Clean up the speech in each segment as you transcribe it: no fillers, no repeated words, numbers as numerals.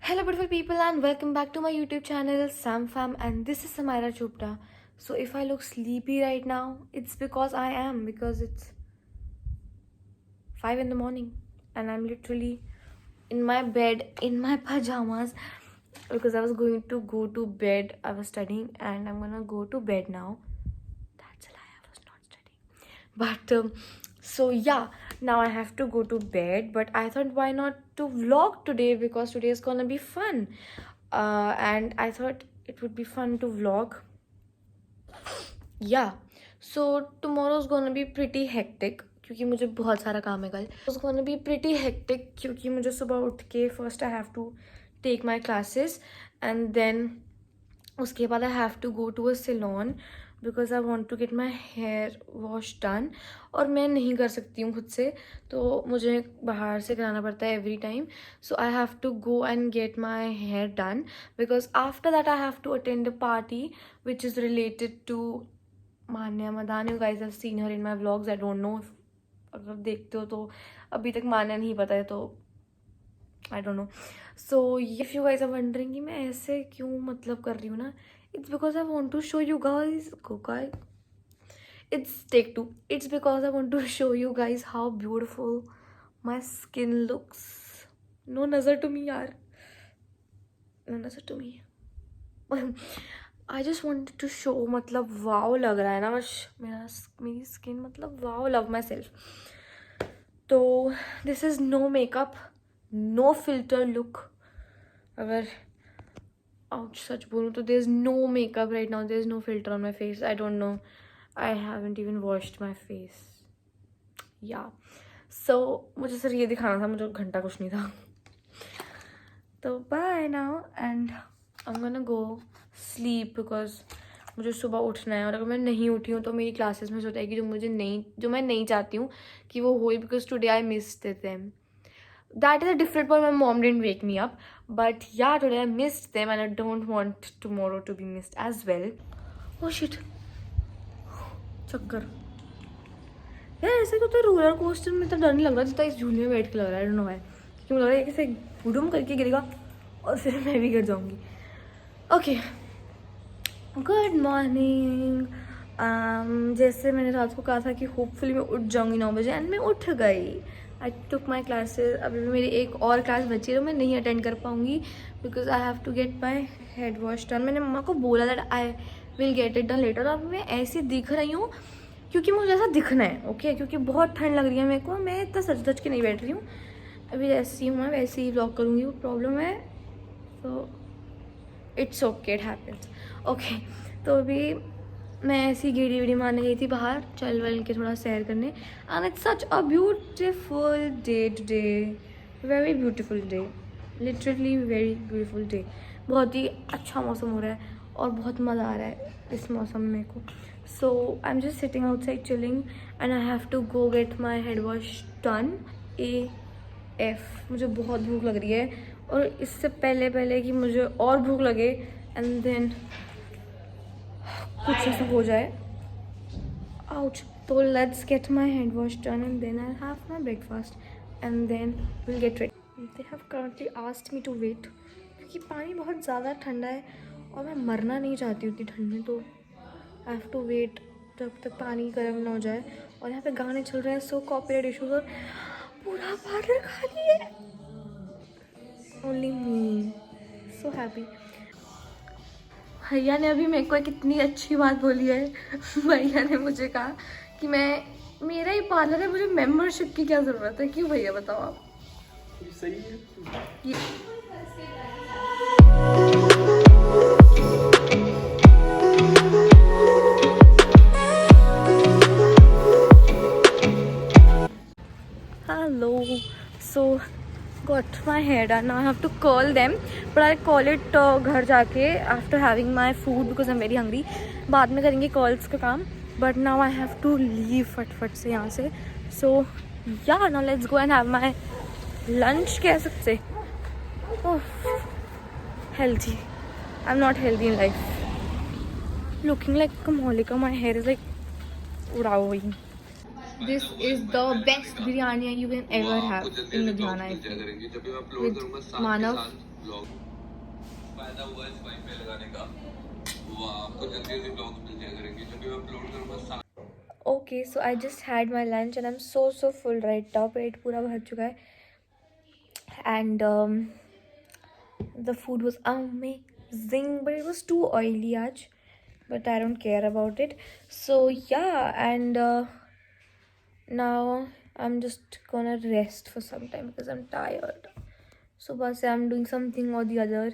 Hello, beautiful people, and welcome back to my YouTube channel, Sam Fam, and this is Samira Chopra. So, if I look sleepy right now, it's because I am, because it's 5 in the morning, and I'm literally in my bed in my pajamas because I was going to go to bed. I was studying, and I'm gonna go to bed now. That's a lie, I was not studying. So yeah, now I have to go to bed, but I thought why not to vlog today because today is gonna be fun. And I thought it would be fun to vlog. Yeah, so tomorrow is gonna be pretty hectic क्योंकि मुझे बहुत सारा काम है कल. It's gonna be pretty hectic क्योंकि मुझे सुबह उठ के first I have to take my classes and then उसके बाद I have to go to a salon because I want to get my hair wash done. और मैं नहीं कर सकती हूँ खुद से, तो मुझे बाहर से कराना पड़ता है every time. So I have to go and get my hair done because after that I have to attend a party which is related to Manya Madani. You guys have seen her in my vlogs. I don't know if अगर देखते हो तो अभी तक मान्या नहीं पता है तो I don't know. So if you guys are wondering कि मैं ऐसे क्यों मतलब कर रही हूँ ना, it's because I want to show you guys. Go guys. It's take two. It's because I want to show you guys how beautiful my skin looks. No nazar to me यार. No nazar to me. I just wanted to show मतलब wow लग रहा है ना बस मेरी skin मतलब wow love myself. तो this is no makeup, no filter look. अगर ouch सच बोलूँ तो there is no makeup right now. There is no filter on my face. I don't know. I haven't even washed my face. Yeah. So मुझे सिर्फ ये दिखाना था, मुझे घंटा कुछ नहीं था. तो bye now and I'm gonna go sleep because मुझे सुबह उठना है और अगर मैं नहीं उठी हूँ तो मेरी क्लासेस मिस हो जाएगी जो मैं नहीं चाहती हूँ कि वो हो, because today I missed them. That is a different point. My mom didn't wake me up, but yeah, today I missed them and I don't want tomorrow to be missed as well. Oh shit, चक्कर यार. ऐसे तो roller coaster में तो डर नहीं लग रहा जितना इस झूले में बैठ के लग रहा है. I don't know why. क्योंकि मुझे लग रहा है कैसे गुडुम करके गिरेगा और फिर मैं भी गिर जाऊंगी. Okay, good morning. जैसे मैंने रात को कहा था कि होपफुली मैं उठ जाऊंगी 9 बजे एंड मैं उठ गई. आई टुक माई क्लासेस. अभी भी मेरी एक और क्लास बची है तो मैं नहीं अटेंड कर पाऊंगी because I have to get my head wash done. मैंने मम्मा को बोला that I will get it done later. अब मैं ऐसी दिख रही हूँ क्योंकि मुझे ऐसा दिखना है. ओके क्योंकि बहुत ठंड लग रही है मेरे को. मैं इतना सच धज के नहीं बैठ रही हूँ. अभी जैसी हूँ मैं वैसे ही व्लॉग करूँगी. वो प्रॉब्लम है तो it's okay, it happens. Okay तो अभी मैं ऐसी गेड़ी वेड़ी मारने गई थी बाहर, चल वल के थोड़ा सैर करने. And it's such a beautiful day today. Very beautiful day, literally very beautiful day. बहुत ही अच्छा मौसम हो रहा है और बहुत मज़ा आ रहा है इस मौसम में को. So I am just sitting outside chilling and I have to go get my head wash done AF. मुझे बहुत भूख लग रही है और इससे पहले कि मुझे और भूख लगे एंड देन कुछ ऐसा हो जाए. आउच. तो let's get my hand wash done and then I have my breakfast and then will get ready. They have currently asked me to wait क्योंकि पानी बहुत ज़्यादा ठंडा है और मैं मरना नहीं चाहती उतनी ठंड में. तो आई हैव टू वेट जब तक पानी गर्म ना हो जाए. और यहाँ पे गाने चल रहे हैं सो कॉपीराइट इशूज और पूरा पार्लर खाली है. Only me so happy. भैया ने अभी मेरे को कितनी अच्छी बात बोली है. भैया ने मुझे कहा कि मेरा ही पार्लर है, मुझे मेंबरशिप की क्या ज़रूरत है. क्यों भैया बताओ आप. सही है. Hello. So got my hair done. Now I have to curl them, but I'll curl it घर जाके after having my food because I'm very hungry. बाद में करेंगे curls का काम. But now I have to leave फटफट से यहाँ से. So yeah, now let's go and have my lunch. कह सकते. Oh, healthy. I'm not healthy in life. Looking like a Molika. My hair is like उड़ा हुई. This is the best biryani you can ever have in Ludhiana with Manav. Blog फायदा हुआ इस wifi लगाने का। वो आपको जल्दी जल्दी ब्लॉग्स मिल जाया करेंगे जब भी मैं अपलोड करूँगा। Okay, so I just had my lunch and I'm so full right now. पेट पूरा भर चुका है and the food was amazing, but it was too oily आज. But I don't care about it. So yeah, and now I'm just gonna rest for some time because I'm tired. So bus I'm doing something or the other,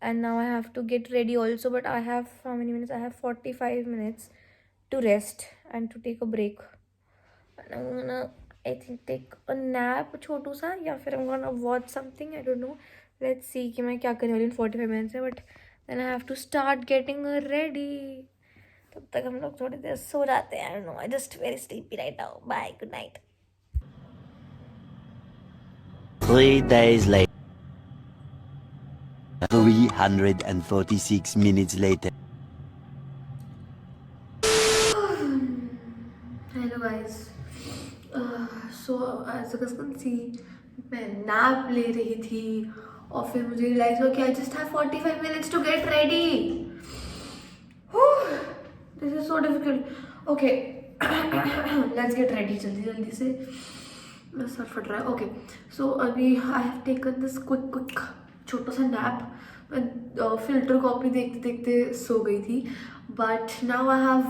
and now I have to get ready also. But I have how many minutes? I have 45 minutes to rest and to take a break. And I'm gonna, I think, take a nap छोटू सा, या फिर I'm gonna watch something. I don't know. Let's see कि मैं क्या करने वाली हूँ 45 minutes में. But then I have to start getting ready. तब तक हम लोग थोड़ी देर सो जाते हैं. I don't know. I just very sleepy right now. Bye. Good night. 3 days later. 346 minutes later. Hello guys. So as you guys can see, मैं nap ले रही थी और फिर मुझे रियलाइज हुआ कि I just have 45 minutes to get ready. This is so difficult. Okay, let's get ready जल्दी जल्दी से. मेरा सर फट रहा है. Okay, so अभी I have taken this quick छोटा सा नैप. मैं फिल्टर कॉपी देखते देखते सो गई थी. But now I have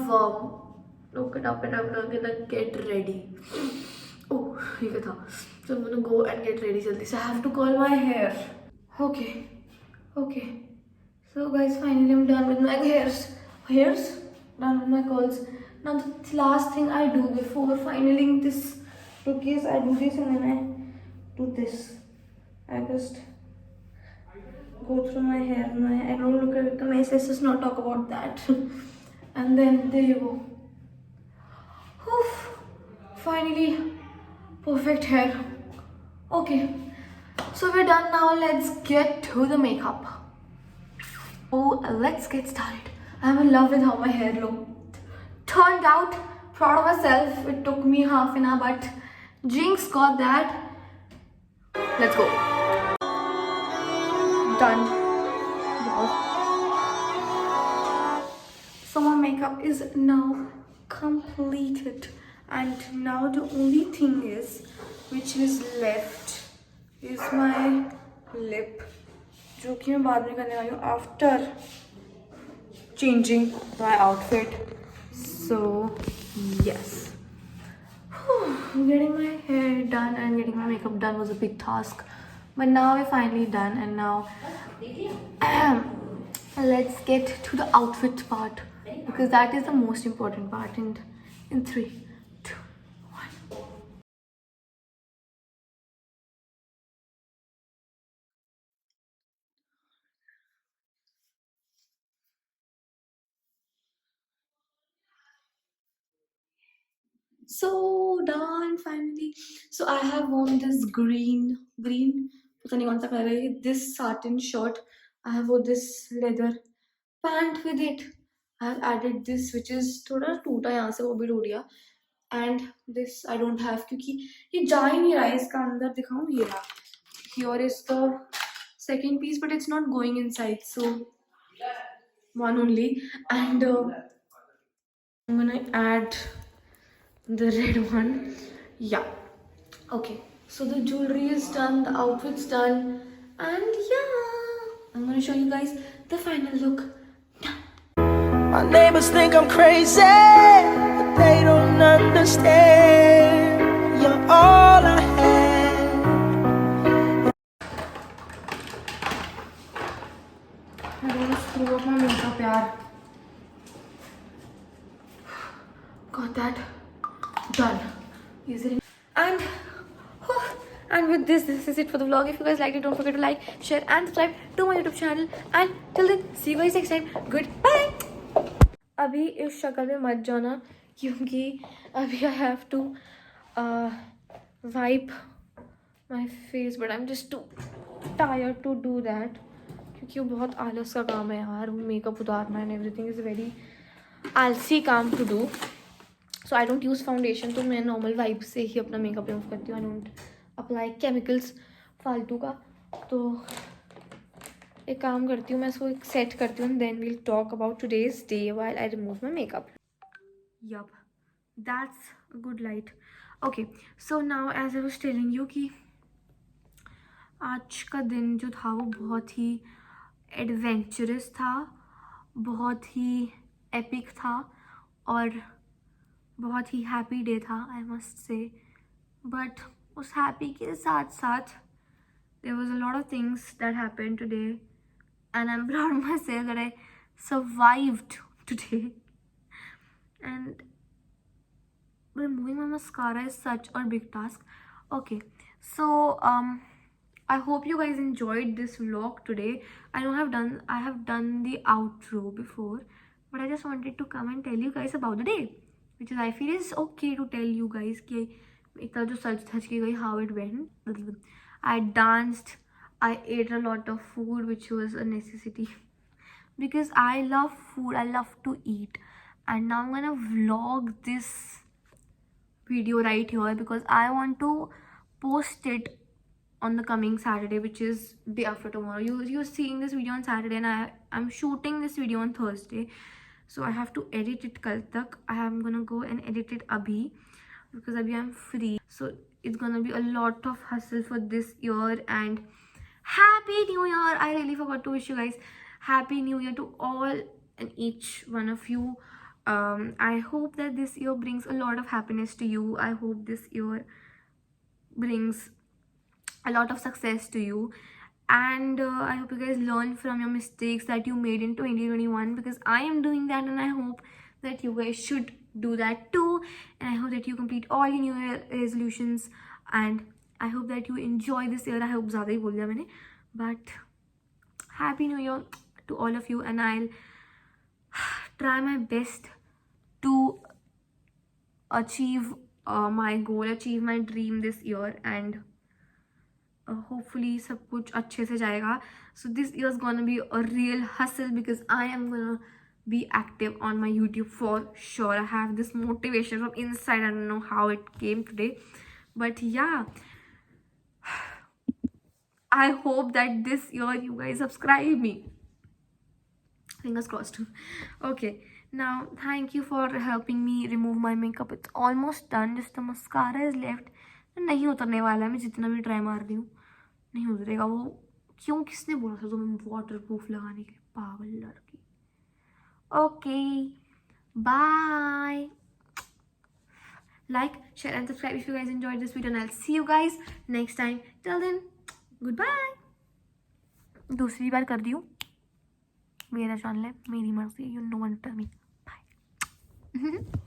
woken up and I'm gonna get ready. Oh, ये क्या था? So I'm gonna go and get ready जल्दी से. I have to curl my hair. Okay. So guys, finally I'm done with my hairs, done with my curls. Now the last thing I do before filing this case, I do this and then I do this. I just go through my hair. I don't look at the mess. Let's just not talk about that. And then there you go. Whew. Finally, perfect hair. Okay, so we're done now. Let's get to the makeup. Oh, let's get started. I'm in love with how my hair looked. Turned out, proud of myself. It took me half an hour, but Jinx got that. Let's go. Done. So my makeup is now completed, and now the only thing is, which is left, is my lip, जो कि मैं बाद में करने वाली हूँ after changing my outfit. So yes, getting my hair done and getting my makeup done was a big task, but now we're finally done. And now let's get to the outfit part, because that is the most important part. And in 3, 2, 1. So done finally. So I have worn this green पता नहीं कौन सा colour है, this satin shirt. I have worn this leather pant with it. I have added this, which is थोड़ा टूटा यहाँ से, वो भी टूट गया. And this I don't have क्योंकि ये जा ही नहीं रहा है. इसका अंदर दिखाऊं, ये रहा. Here is the second piece, but it's not going inside, so one only. And I'm gonna add the red one. Yeah. Okay, so the jewelry is done, the outfit's done, and yeah, I'm gonna show you guys the final look. My neighbors think I'm crazy, but they don't understand. You're all I have. I don't want to screw up my makeup, yaar. Got that done easily. And with this is it for the vlog. If you guys liked it, don't forget to like, share and subscribe to my YouTube channel. And till then, see you guys next time. Goodbye. अभी इस शक्ल में मत जाना, क्योंकि अभी I have to wipe my face, but I'm just too tired to do that, क्योंकि वो बहुत आलस का काम है यार. मेकअप उतारना and everything is very आलसी काम to do. So I don't use foundation, तो मैं normal वाइप से ही अपना मेकअप रिमूव करती हूँ. I don't apply chemicals फालतू का. तो एक काम करती हूँ, मैं इसको सेट करती हूँ, then we'll talk about today's day while I remove my makeup. Yup, that's a good light. Okay, so now as I was telling you कि आज का दिन जो था वो बहुत ही एडवेंचरस था, बहुत ही एपिक था और बहुत ही हैप्पी डे था, आई मस्ट से. बट उस हैप्पी के साथ साथ there was a lot of things that happened today and I am proud of myself that I survived today. And removing my mascara is such a big task. Okay, so I hope you guys enjoyed this vlog today. I know I have done the outro before, but I just wanted to come and tell you guys about the day, which is I feel is okay to tell you guys कि इतना जो सच धज की गई how it went. I danced, I ate a lot of food which was a necessity because I love food, I love to eat. And now I'm gonna vlog this video right here because I want to post it on the coming Saturday, which is day after tomorrow. You're seeing this video on Saturday and I'm shooting this video on Thursday, so I have to edit it kal tak. I am gonna go and edit it abhi because abhi I'm free, so it's gonna be a lot of hustle for this year. And happy new year! I really forgot to wish you guys happy new year to all and each one of you. I hope that this year brings a lot of happiness to you. I hope this year brings a lot of success to you. And I hope you guys learn from your mistakes that you made in 2021 because I am doing that and I hope that you guys should do that too. And I hope that you complete all your new year resolutions and I hope that you enjoy this year. I hope ज़्यादा ही बोल दिया मैंने, but happy new year to all of you and I'll try my best to achieve my goal, achieve my dream this year and hopefully सब कुछ अच्छे से जाएगा. So this year is gonna be a real hustle because I am gonna be active on my YouTube for sure. I have this motivation from inside. I don't know how it came today, but yeah, I hope that this year you guys subscribe me. Fingers crossed. Okay, now thank you for helping me remove my makeup. It's almost done, just the mascara is left. नहीं उतरने वाला है, मैं जितना भी try मार रही हूँ नहीं उतरेगा वो. क्यों, किसने बोला था तुम्हें वाटर प्रूफ लगाने के लिए, पागल लड़की. Okay, bye. Like, share and subscribe if you guys enjoyed this video and I'll see you guys next time. Till then, goodbye. दूसरी बार कर दी हूँ, मेरा चैनल है, मेरी मर्जी, you know what to tell me. Bye.